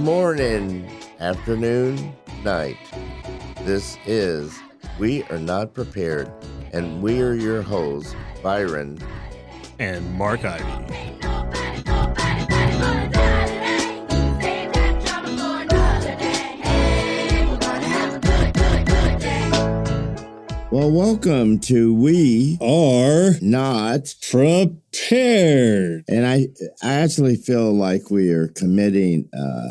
morning, afternoon, night. This is We Are Not Prepared, and we are your hosts, Byron and Mark Ivy. Well, welcome to We Are Not Prepared. And I actually feel like we are committing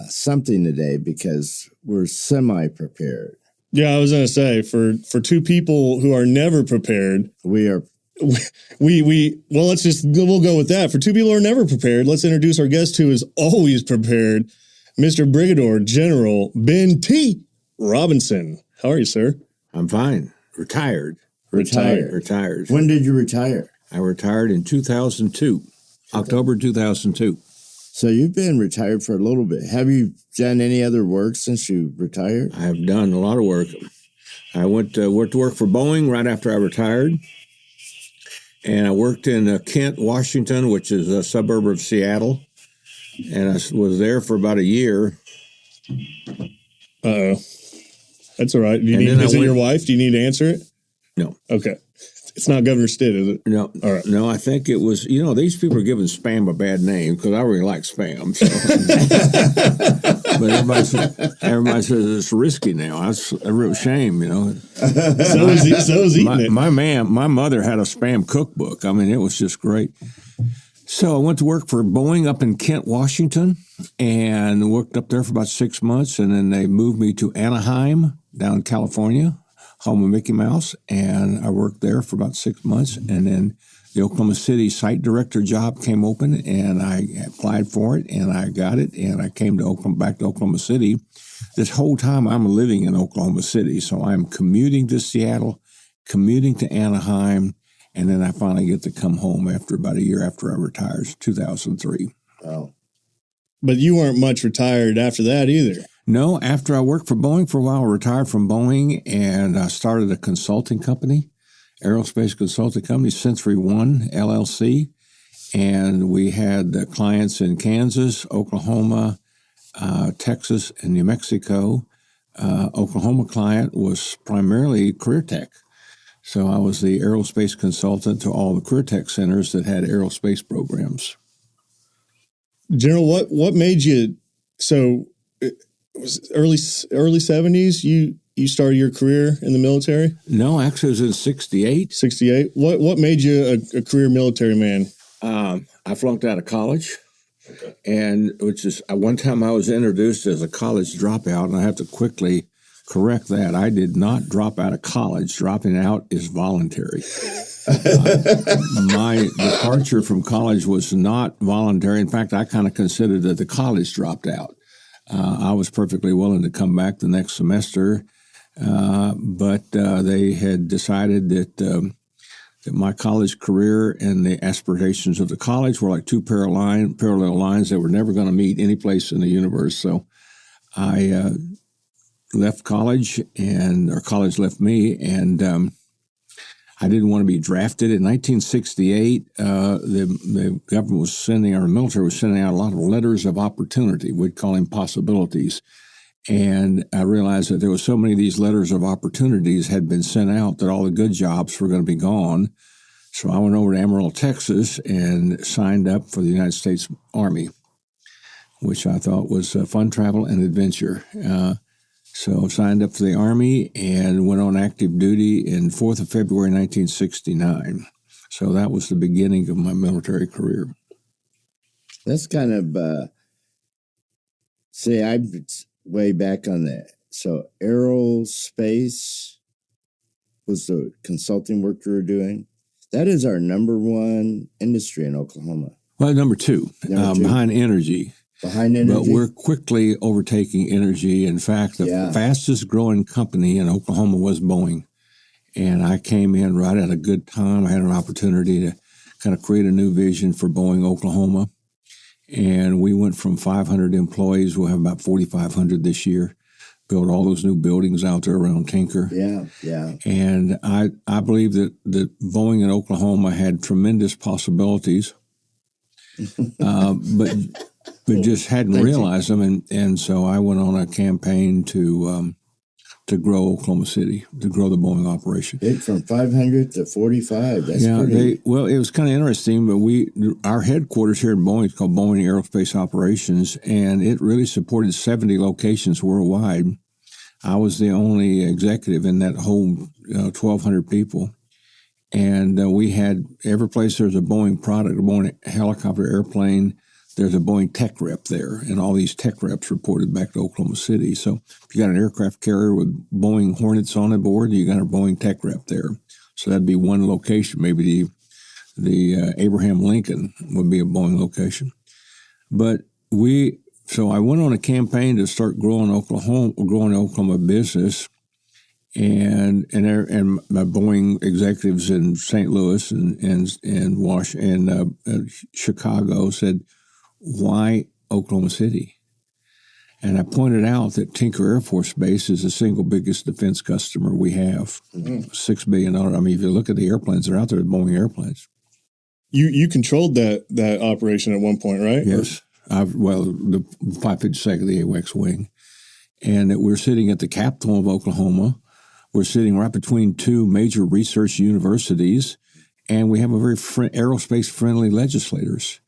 something today because we're semi-prepared. Yeah, I was going to say, for two people who are never prepared, we'll go with that. For two people who are never prepared, let's introduce our guest who is always prepared, Mr. Brigadier General Ben T. Robinson. How are you, sir? I'm fine. Retired. When did you retire? I retired in 2002, October 2002. So you've been retired for a little bit. Have you done any other work since you retired? I have done a lot of work. I went to work for Boeing right after I retired. And I worked in Kent, Washington, which is a suburb of Seattle. And I was there for about a year. Uh-oh. That's all right. Is it your wife? Do you need to answer it? No. Okay. It's not Governor Stitt, is it? No. All right. No, I think it was, these people are giving spam a bad name because I really like spam. So. But everybody says it's risky now. That's a real shame, So is eating it. My mother had a spam cookbook. I mean, it was just great. So I went to work for Boeing up in Kent, Washington, and worked up there for about 6 months. And then they moved me to Anaheim, down in California, home of Mickey Mouse. And I worked there for about 6 months. And then the Oklahoma City site director job came open, and I applied for it, and I got it. And I came back to Oklahoma City. This whole time I'm living in Oklahoma City. So I'm commuting to Seattle, commuting to Anaheim. And then I finally get to come home after about a year after I retired, 2003. Oh. But you weren't much retired after that either. No, after I worked for Boeing for a while, I retired from Boeing, and I started a consulting company, aerospace consulting company, Century One, LLC. And we had clients in Kansas, Oklahoma, Texas, and New Mexico. Oklahoma client was primarily career tech. So I was the aerospace consultant to all the career tech centers that had aerospace programs. General, what made you, so it was early 70s you started your career in the military? No, actually it was in 68. 68. What made you a career military man? I flunked out of college. Okay. And one time I was introduced as a college dropout, and I have to quickly correct that. I did not drop out of college. Dropping out is voluntary. My departure from college was not voluntary. In fact, I kind of considered that the college dropped out. I was perfectly willing to come back the next semester, but they had decided that my college career and the aspirations of the college were like two parallel lines that were never going to meet any place in the universe. So I left college, or college left me, and I didn't want to be drafted. In 1968, the government was our military was sending out a lot of letters of opportunity. We'd call them possibilities. And I realized that there were so many of these letters of opportunities had been sent out that all the good jobs were going to be gone. So I went over to Amarillo, Texas, and signed up for the United States Army, which I thought was fun travel and adventure. So signed up for the Army and went on active duty in 4th of February, 1969. So that was the beginning of my military career. That's kind of, I'm way back on that. So aerospace was the consulting work you were doing. That is our number one industry in Oklahoma. Well, number two. Behind energy. But we're quickly overtaking energy. In fact, the fastest growing company in Oklahoma was Boeing. And I came in right at a good time. I had an opportunity to kind of create a new vision for Boeing, Oklahoma. And we went from 500 employees. We'll have about 4,500 this year. Built all those new buildings out there around Tinker. Yeah. And I believe that Boeing in Oklahoma had tremendous possibilities. But but just hadn't realized them. And so I went on a campaign to grow Oklahoma City, to grow the Boeing operation. From 500 to 45. That's pretty. It was kind of interesting, but our headquarters here in Boeing is called Boeing Aerospace Operations, and it really supported 70 locations worldwide. I was the only executive in that whole 1,200 people. And we had every place there's a Boeing product, a Boeing helicopter, airplane, there's a Boeing tech rep there. And all these tech reps reported back to Oklahoma City. So if you got an aircraft carrier with Boeing Hornets on the board, you got a Boeing tech rep there. So that'd be one location. Maybe the Abraham Lincoln would be a Boeing location. But so I went on a campaign to start growing Oklahoma business. And my Boeing executives in St. Louis and Chicago said, "Why Oklahoma City?" And I pointed out that Tinker Air Force Base is the single biggest defense customer we have, $6 billion. I mean, if you look at the airplanes that are out there, Boeing airplanes. You controlled that operation at one point, right? Yes. The 552nd, the AWACS wing, and we're sitting at the capital of Oklahoma. We're sitting right between two major research universities, and we have a very aerospace-friendly legislators.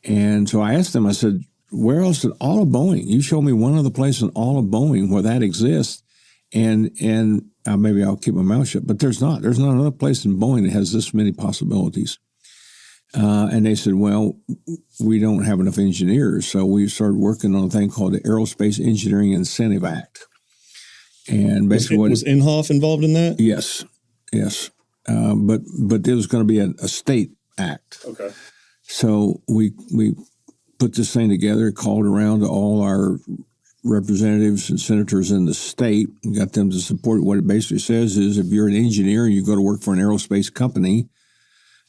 And so I asked them, I said, where else in all of Boeing? You show me one other place in all of Boeing where that exists, and maybe I'll keep my mouth shut, but there's not. There's not another place in Boeing that has this many possibilities. And they said, well, we don't have enough engineers, so we started working on a thing called the Aerospace Engineering Incentive Act. And basically, was Inhofe involved in that? Yes. But there was going to be a state act. Okay. So we put this thing together, called around to all our representatives and senators in the state, and got them to support it. What it basically says is, if you're an engineer and you go to work for an aerospace company,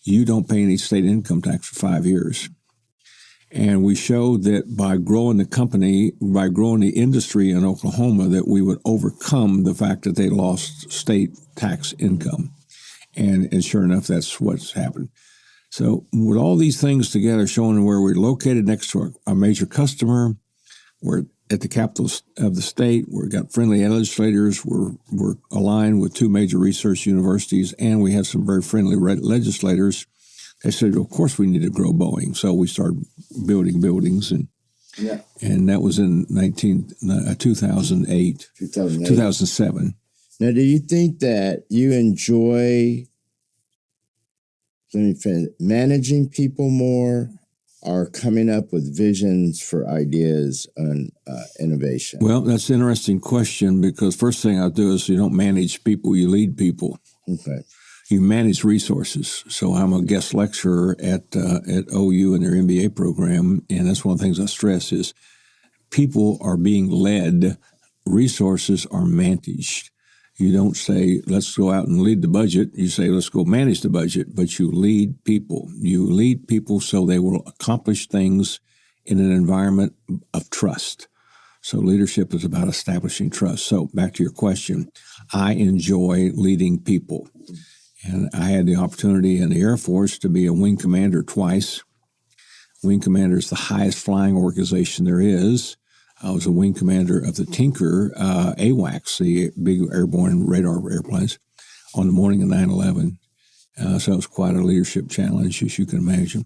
you don't pay any state income tax for 5 years. And we showed that by growing the company, by growing the industry in Oklahoma, that we would overcome the fact that they lost state tax income. And sure enough, that's what's happened. So with all these things together, showing where we're located next to our major customer, we're at the capital of the state, we've got friendly legislators, we're aligned with two major research universities, and we have some very friendly legislators. They said, of course we need to grow Boeing. So we started building buildings, and that was in 2008. 2007. Now, do you think that you enjoy managing people more or coming up with visions for ideas and innovation? Well, that's an interesting question, because first thing I do is you don't manage people, you lead people. Okay. You manage resources. So I'm a guest lecturer at OU in their MBA program, and that's one of the things I stress is people are being led, resources are managed. You don't say, let's go out and lead the budget. You say, let's go manage the budget, but you lead people. You lead people so they will accomplish things in an environment of trust. So leadership is about establishing trust. So back to your question, I enjoy leading people. And I had the opportunity in the Air Force to be a wing commander twice. Wing commander is the highest flying organization there is. I was a wing commander of the Tinker AWACS, the big airborne radar airplanes, on the morning of 9/11. So it was quite a leadership challenge, as you can imagine.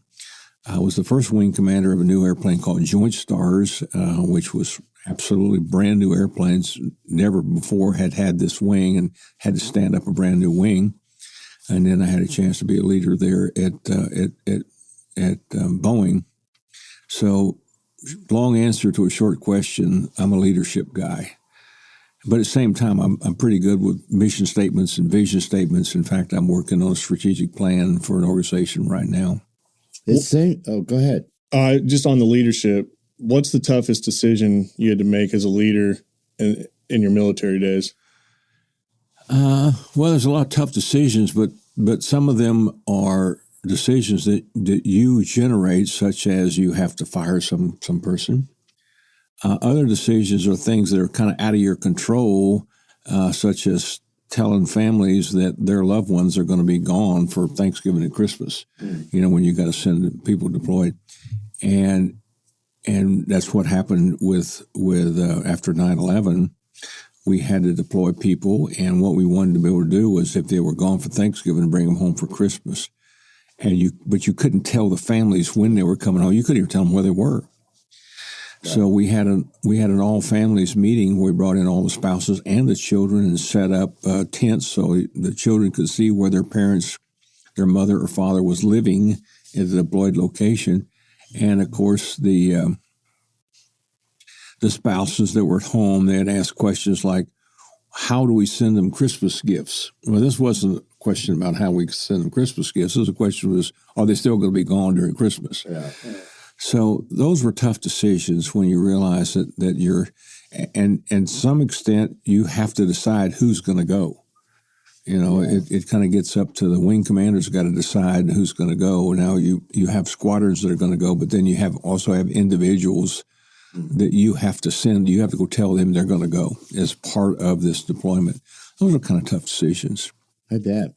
I was the first wing commander of a new airplane called Joint Stars, which was absolutely brand new airplanes. Never before had this wing, and had to stand up a brand new wing. And then I had a chance to be a leader there at Boeing. So, long answer to a short question, I'm a leadership guy. But at the same time, I'm pretty good with mission statements and vision statements. In fact, I'm working on a strategic plan for an organization right now. Go ahead. Just on the leadership, what's the toughest decision you had to make as a leader in your military days? Well, there's a lot of tough decisions, but some of them are decisions that you generate, such as you have to fire some person. Other decisions are things that are kind of out of your control, such as telling families that their loved ones are going to be gone for Thanksgiving and Christmas, when you got to send people deployed. And And that's what happened with after 9/11. We had to deploy people, and what we wanted to be able to do was, if they were gone for Thanksgiving, bring them home for Christmas. But you couldn't tell the families when they were coming home. You couldn't even tell them where they were. Right. So we had an all families meeting where we brought in all the spouses and the children and set up tents so the children could see where their mother or father was living at the deployed location, and of course the spouses that were at home, they had asked questions like, how do we send them Christmas gifts? Well, this wasn't a question about how we send them Christmas gifts. The question was, are they still going to be gone during Christmas? Yeah. So those were tough decisions when you realize that you're, and some extent, you have to decide who's going to go. It kind of gets up to the wing commanders got to decide who's going to go. Now you have squadrons that are going to go, but then you also have individuals that you have to send. You have to go tell them they're going to go as part of this deployment. Those are kind of tough decisions. I bet.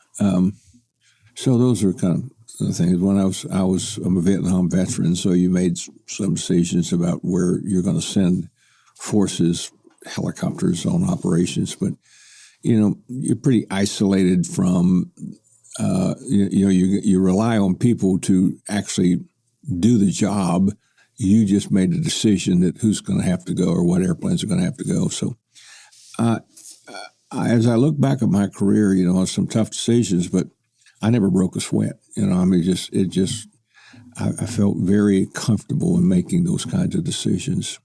So those are kind of the things. When I'm a Vietnam veteran, so you made some decisions about where you're going to send forces, helicopters on operations, but you're pretty isolated from. You rely on people to actually do the job. You just made a decision that who's going to have to go or what airplanes are going to have to go. So, as I look back at my career, some tough decisions, but I never broke a sweat. I felt very comfortable in making those kinds of decisions.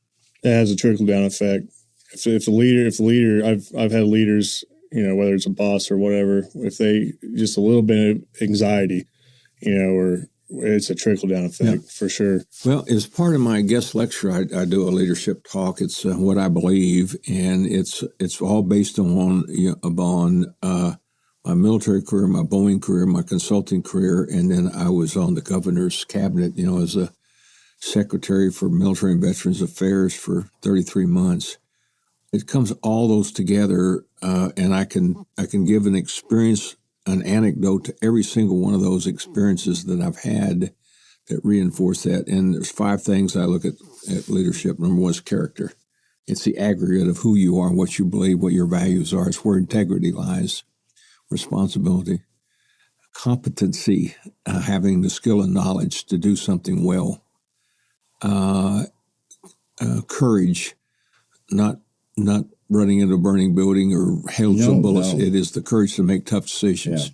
It has a trickle down effect. If the leader, I've had leaders, whether it's a boss or whatever, if they just a little bit of anxiety, or it's a trickle down effect for sure. Well, as part of my guest lecture, I do a leadership talk. It's what I believe, and it's all based on my military career, my Boeing career, my consulting career, and then I was on the governor's cabinet, as a secretary for Military and Veterans Affairs for 33 months. It comes all those together, and I can give an anecdote to every single one of those experiences that I've had that reinforce that. And there's 5 things I look at leadership. Number 1 is character. It's the aggregate of who you are, what you believe, what your values are. It's where integrity lies. Responsibility. Competency, having the skill and knowledge to do something well. Courage, not running into a burning building or hail some bullets. No. It is the courage to make tough decisions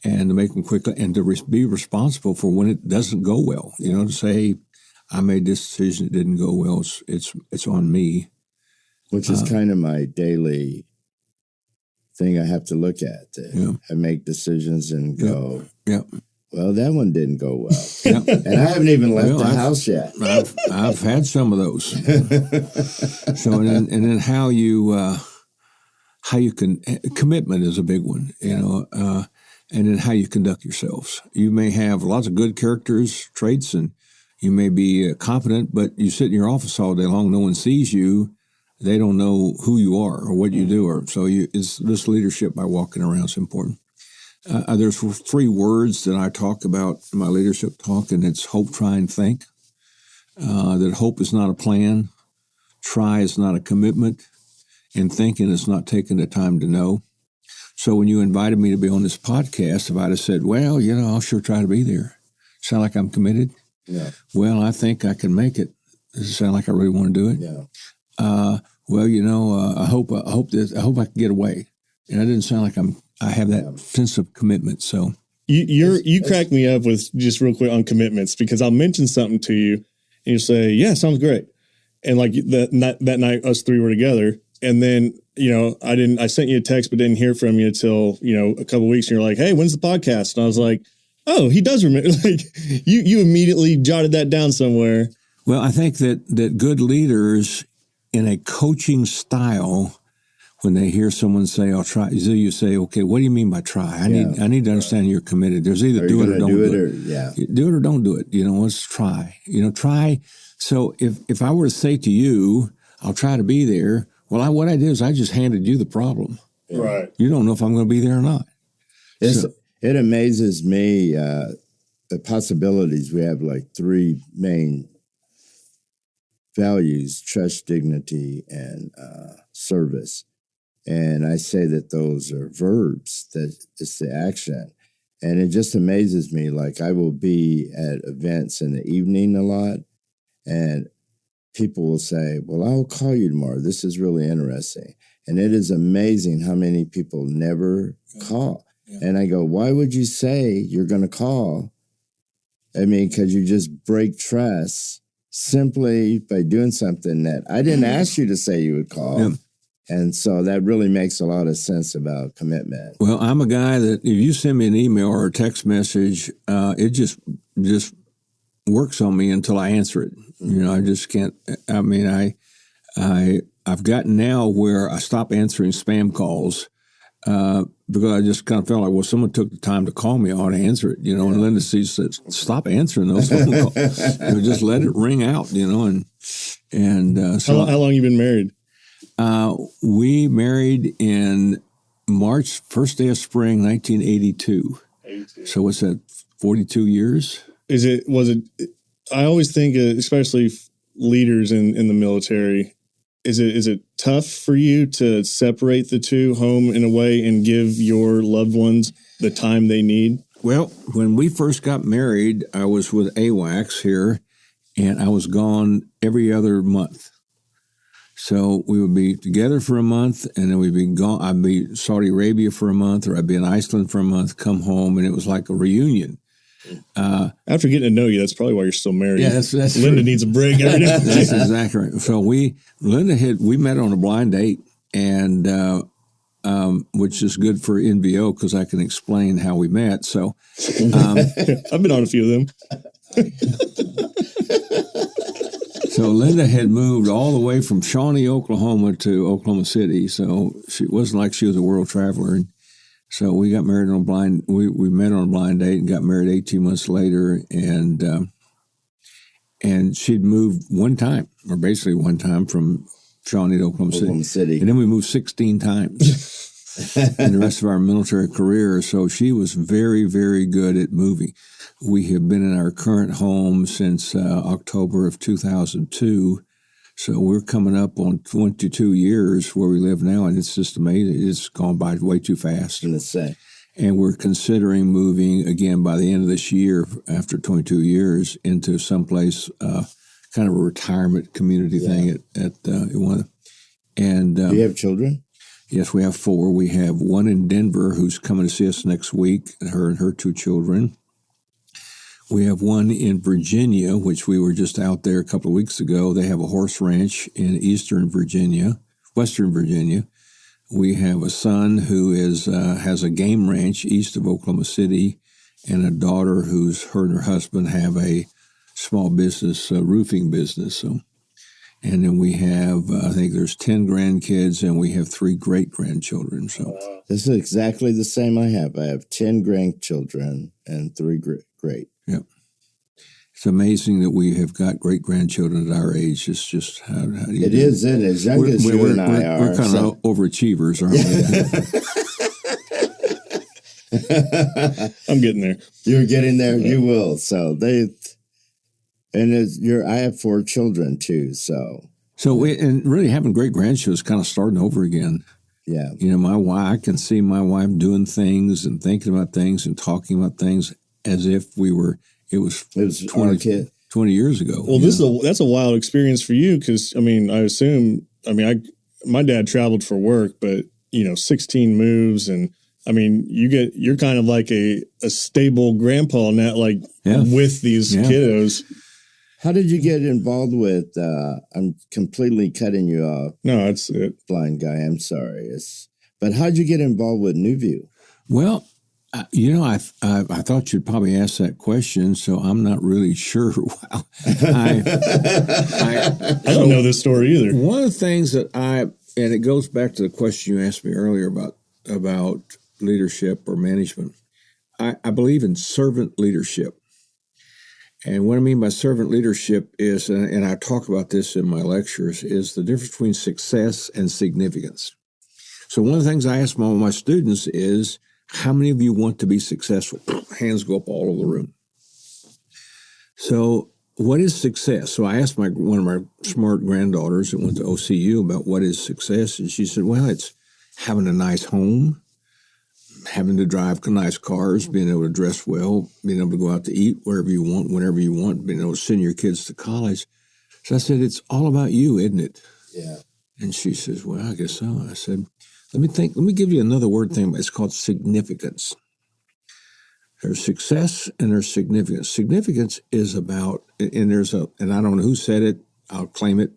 and to make them quickly and to be responsible for when it doesn't go well. To say, hey, I made this decision, it didn't go well. It's on me. Which is kind of my daily thing I have to look at. I make decisions and go, well, that one didn't go well. And I haven't even left the house yet. I've had some of those. So, and then how you can, commitment is a big one, and then how you conduct yourselves. You may have lots of good traits, and you may be competent, but you sit in your office all day long, no one sees you. They don't know who you are or what you do. This leadership by walking around is important. There's 3 words that I talk about in my leadership talk, and it's hope, try, and think. That hope is not a plan, try is not a commitment, and thinking is not taking the time to know. So when you invited me to be on this podcast, if I'd have said, well, I'll sure try to be there. Sound like I'm committed? Yeah. Well, I think I can make it. Does it sound like I really want to do it? Yeah. I hope I can get away. And it didn't sound like I have that sense of commitment. So you crack me up with just real quick on commitments, because I'll mention something to you and you say, yeah, sounds great. And like that night, us 3 were together. And then, I sent you a text, but didn't hear from you until, a couple of weeks. And you're like, hey, when's the podcast? And I was like, oh, he does remember. Like you immediately jotted that down somewhere. Well, I think that good leaders in a coaching style, when they hear someone say, I'll try, you say, okay, what do you mean by try? I need to understand you're committed. There's either do it or don't do it. Do it or don't do it. Let's try. Try. So if I were to say to you, I'll try to be there, well, what I did is I just handed you the problem. Right. You don't know if I'm going to be there or not. It amazes me, the possibilities. We have like 3 main values, trust, dignity, and service. And I say that those are verbs, that it's the action. And it just amazes me. Like, I will be at events in the evening a lot, and people will say, well, I'll call you tomorrow. This is really interesting. And it is amazing how many people never call. Yeah. And I go, why would you say you're going to call? I mean, because you just break trust simply by doing something that I didn't ask you to say you would call. Yeah. And so that really makes a lot of sense about commitment. Well, I'm a guy that if you send me an email or a text message, it just works on me until I answer it. Mm-hmm. You know, I just can't. I mean, I've gotten now where I stop answering spam calls because I just kind of felt like, well, someone took the time to call me, I ought to answer it. You know, and Linda said, stop answering those phone calls. You know, just let it ring out. You know, and so how long you been married? We married in March, first day of spring, 1982. 82. So what's that, 42 years? Was it, I always think, especially leaders in the military, is it tough for you to separate the two, home in a way, and give your loved ones the time they need? Well, when we first got married, I was with AWACS here, and I was gone every other month. So we would be together for a month, and then we'd be gone. I'd be in Saudi Arabia for a month, or I'd be in Iceland for a month, come home, and it was like a reunion. After getting to know you, that's probably why you're still married. Yeah, that's Linda needs a break every now and then. That's exactly right. So we met on a blind date, and which is good for NVO because I can explain how we met. So I've been on a few of them. So Linda had moved all the way from Shawnee, Oklahoma to Oklahoma City. So it wasn't like she was a world traveler. And so we got married on a blind. We met on a blind date and got married 18 months later. And she'd moved one time from Shawnee to Oklahoma City. And then we moved 16 times in the rest of our military career. So she was very, very good at moving. We have been in our current home since October of 2002. So we're coming up on 22 years where we live now, and it's just amazing. It's gone by way too fast. And we're considering moving again by the end of this year, after 22 years, into someplace kind of a retirement community thing at one. And do you have children? Yes, we have 4. We have one in Denver who's coming to see us next week, her and her 2 children. We have one in Virginia, which we were just out there a couple of weeks ago. They have a horse ranch in western Virginia. We have a son who has a game ranch east of Oklahoma City, and a daughter her and her husband have a small business, roofing business. So, and then we have, I think there's 10 grandkids, and we have 3 great-grandchildren. So this is exactly the same I have. I have 10 grandchildren and 3 great. Yep. It's amazing that we have got great-grandchildren at our age. It's just how do you it is, and as young as you and I are. We're kind of overachievers, aren't we? I'm getting there. You're getting there. Yeah. You will. So I have 4 children too. So and really having great-grandchildren is kind of starting over again. Yeah. You know, I can see my wife doing things and thinking about things and talking about things as if it was 20 years ago. Well, that's a wild experience for you because, my dad traveled for work, but, 16 moves and, you're kind of like a stable grandpa now, with these kiddos. How did you get involved with, I'm completely cutting you off. No, that's it. Blind guy, I'm sorry. But how'd you get involved with New View? Well, I thought you'd probably ask that question, so I'm not really sure. Wow. I don't know this story either. One of the things that and it goes back to the question you asked me earlier about leadership or management. I believe in servant leadership. And what I mean by servant leadership is, and I talk about this in my lectures, is the difference between success and significance. So one of the things I ask my students is, how many of you want to be successful? Hands go up all over the room. So what is success? So I asked one of my smart granddaughters that went to OCU about what is success, and she said, well, it's having a nice home, having to drive nice cars, being able to dress well, being able to go out to eat wherever you want, whenever you want, being able to send your kids to college. So I said, it's all about you, isn't it? Yeah. And she says, well, I guess so. I said, let me give you another word thing. It's called significance. There's success and there's significance. Significance is about, and I don't know who said it, I'll claim it.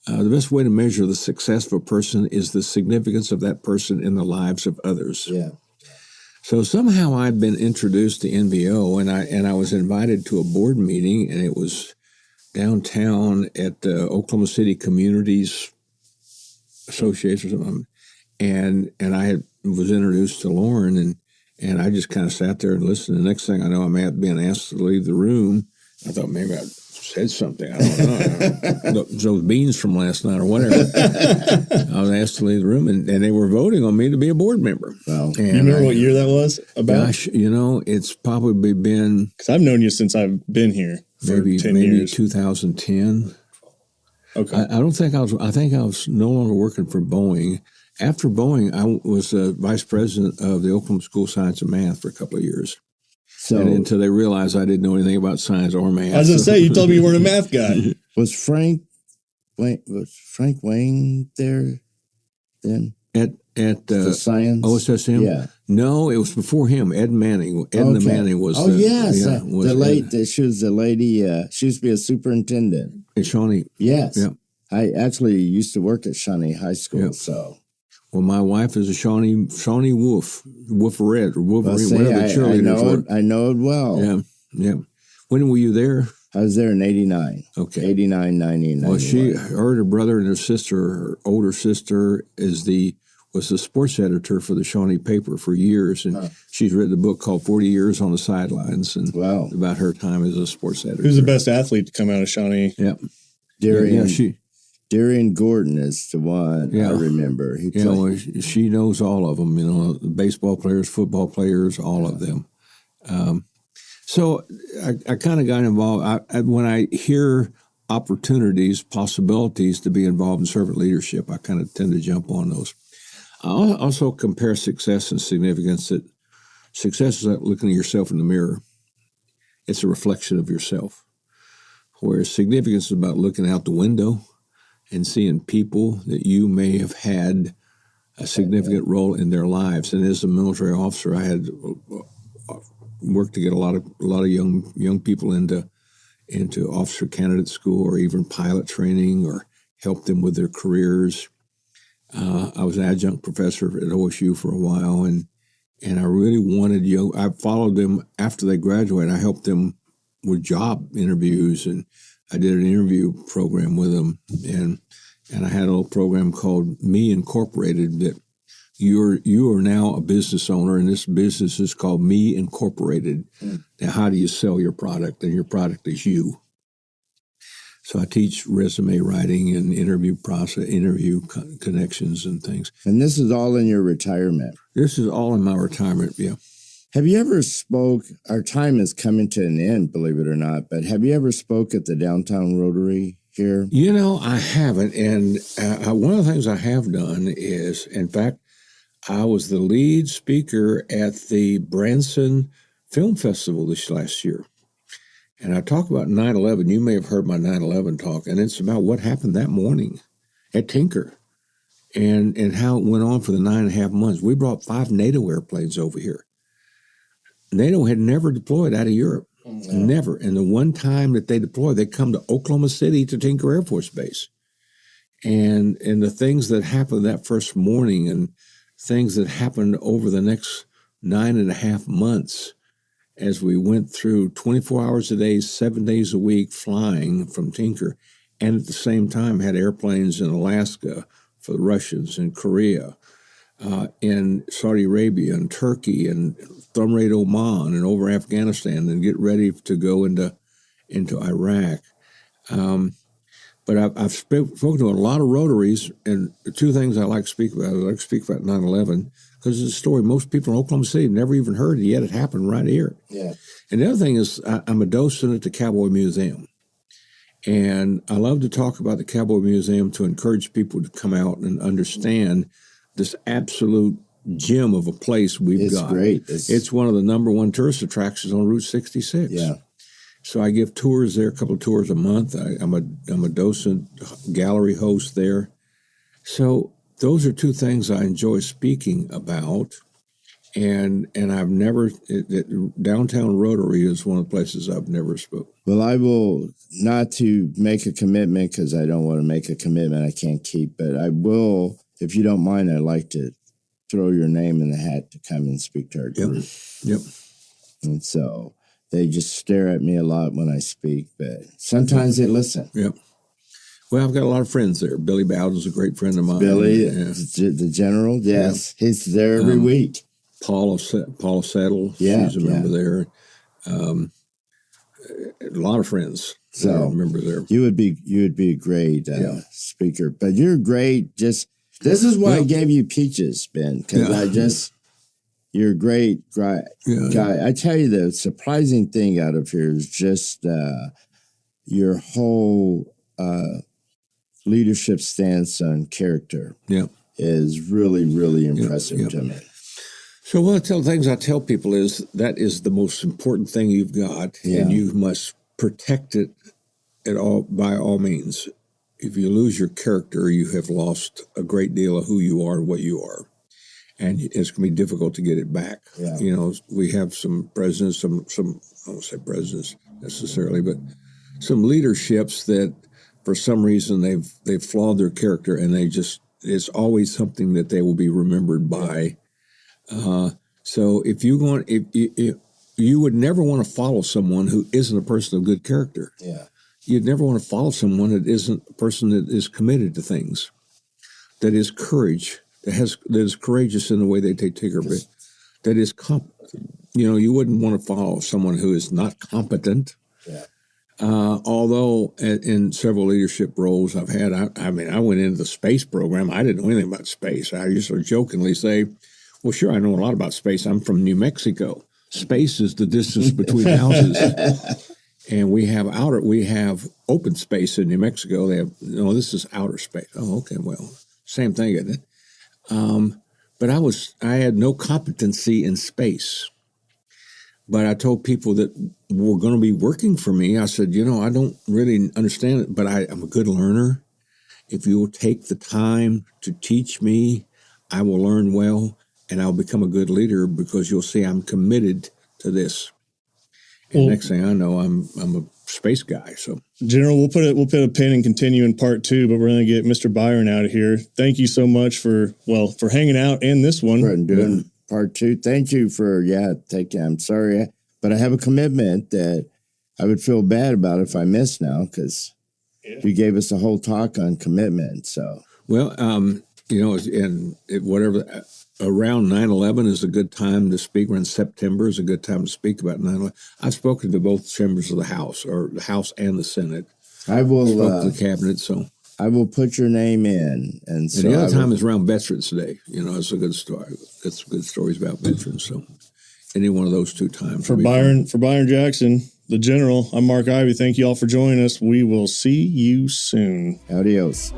The best way to measure the success of a person is the significance of that person in the lives of others. Yeah. So somehow I'd been introduced to NVO, and I was invited to a board meeting, and it was downtown at the Oklahoma City Communities Association or something. And I was introduced to Lauren, and I just kind of sat there and listened. The next thing I know, I'm being asked to leave the room. I thought maybe I said something. I don't know. Those beans from last night or whatever. I was asked to leave the room, and they were voting on me to be a board member. Wow. You remember what year that was about? Gosh, it's probably been... Because I've known you since I've been here for 10 years. 2010. Okay. I think I was no longer working for Boeing. After Boeing, I was vice president of the Oklahoma School of Science and Math for a couple of years. So until they realized I didn't know anything about science or math. I was going to say, you told me you weren't a math guy. Was Frank Wayne there then? At the science? Oh, is that him? Yeah. No, it was before him. Ed Manning. Edna Manning was. Oh, yes. She was the lady. She used to be a superintendent. At Shawnee. Yes. Yeah. I actually used to work at Shawnee High School, yeah. so. Well, my wife is a Shawnee Wolferette or Wolverine, whatever the cheerleaders were. I know it well. Yeah, yeah. When were you there? I was there in 89. Okay. 89, 90, 91. Well, her brother and her sister, her older sister, was the sports editor for the Shawnee paper for years, and she's written a book called 40 Years on the Sidelines, and about her time as a sports editor. Who's the best athlete to come out of Shawnee? Yeah. Darian Gordon is the one I remember. She knows all of them, baseball players, football players, all of them. So I kind of got involved. When I hear opportunities, possibilities to be involved in servant leadership, I kind of tend to jump on those. I also compare success and significance. That success is like looking at yourself in the mirror. It's a reflection of yourself. Whereas significance is about looking out the window and seeing people that you may have had a significant role in their lives. And as a military officer, I had worked to get a lot of young people into officer candidate school or even pilot training or help them with their careers. I was an adjunct professor at OSU for a while, and I really wanted I followed them after they graduated. I helped them with job interviews, and I did an interview program with them, and I had a little program called Me Incorporated that you are now a business owner, and this business is called Me Incorporated. Now, how do you sell your product? And your product is you. So I teach resume writing and interview process, interview connections and things. And this is all in your retirement? This is all in my retirement, yeah. Have you ever spoke, our time is coming to an end, believe it or not, but have you ever spoke at the Downtown Rotary here? I haven't. And one of the things I have done is, in fact, I was the lead speaker at the Branson Film Festival this last year. And I talk about 9/11. You may have heard my 9/11 talk, and it's about what happened that morning at Tinker and how it went on for the 9.5 months. We brought 5 NATO airplanes over here. NATO had never deployed out of Europe, never. And the one time that they deployed, they come to Oklahoma City to Tinker Air Force Base. And the things that happened that first morning and things that happened over the next 9.5 months as we went through 24 hours a day, 7 days a week flying from Tinker, and at the same time had airplanes in Alaska for the Russians and Korea, in Saudi Arabia and Turkey and Thumb Raid Oman and over Afghanistan and get ready to go into Iraq. But I've spoken to a lot of Rotaries, and the two things I like to speak about. I like to speak about 9/11 because it's a story most people in Oklahoma City have never even heard, yet it happened right here. Yeah. And the other thing is I'm a docent at the Cowboy Museum. And I love to talk about the Cowboy Museum to encourage people to come out and understand this absolute gem of a place we've got. It's great. It's one of the number one tourist attractions on Route 66. Yeah. So I give tours there, a couple of tours a month. I'm a docent gallery host there. So those are two things I enjoy speaking about. And I've never, downtown Rotary is one of the places I've never spoke. Well, I will, not to make a commitment, because I don't want to make a commitment I can't keep, but I will, if you don't mind, I'd like to throw your name in the hat to come and speak to our group. Yep. And so they just stare at me a lot when I speak, but sometimes they listen. Yep. Well, I've got a lot of friends there. Billy Bowden's a great friend of mine. Billy, the general, yes. Yeah. He's there every week. Paula Settle, she's a member there. A lot of friends. So a member there. You would be a great speaker, but you're great. This is why I gave you peaches, Ben, because you're a great guy. I tell you, the surprising thing out of here is just your whole leadership stance on character. Is really, really impressive to me. So one of the things I tell people is that is the most important thing you've got, and you must protect it by all means. If you lose your character, you have lost a great deal of who you are and what you are, and it's going to be difficult to get it back. We have some presidents, some I won't say presidents necessarily, but some leaderships that for some reason they've flawed their character, and it's always something that they will be remembered by. So if you would never want to follow someone who isn't a person of good character. You'd never want to follow someone that isn't a person that is committed to things, that is courage, that is courageous in the way they take care of it, that is you wouldn't want to follow someone who is not competent. Although in several leadership roles I've had, I went into the space program. I didn't know anything about space. I used to jokingly say, well, sure, I know a lot about space. I'm from New Mexico. Space is the distance between houses. And we have open space in New Mexico. This is outer space. Oh, okay, well, same thing, isn't it? But I had no competency in space. But I told people that were going to be working for me, I said, I don't really understand it, but I'm a good learner. If you will take the time to teach me, I will learn well. And I'll become a good leader because you'll see I'm committed to this. And next thing I know, I'm a space guy. So, General, we'll put a pin and continue in part 2, but we're going to get Mr. Byron out of here. Thank you so much for hanging out in this one. For doing part 2. Thank you for taking. I'm sorry, but I have a commitment that I would feel bad about if I missed now, because you gave us a whole talk on commitment. So whatever. Around 9/11 is a good time to speak. Around September is a good time to speak about 9/11. I've spoken to both chambers of the House, or the House and the Senate. I will spoke to the cabinet. So I will put your name in, and so the other time is around Veterans Day. It's a good story. It's good stories about veterans. So any one of those two times. For Byron Jackson, the General, I'm Mark Ivy. Thank you all for joining us. We will see you soon. Adios.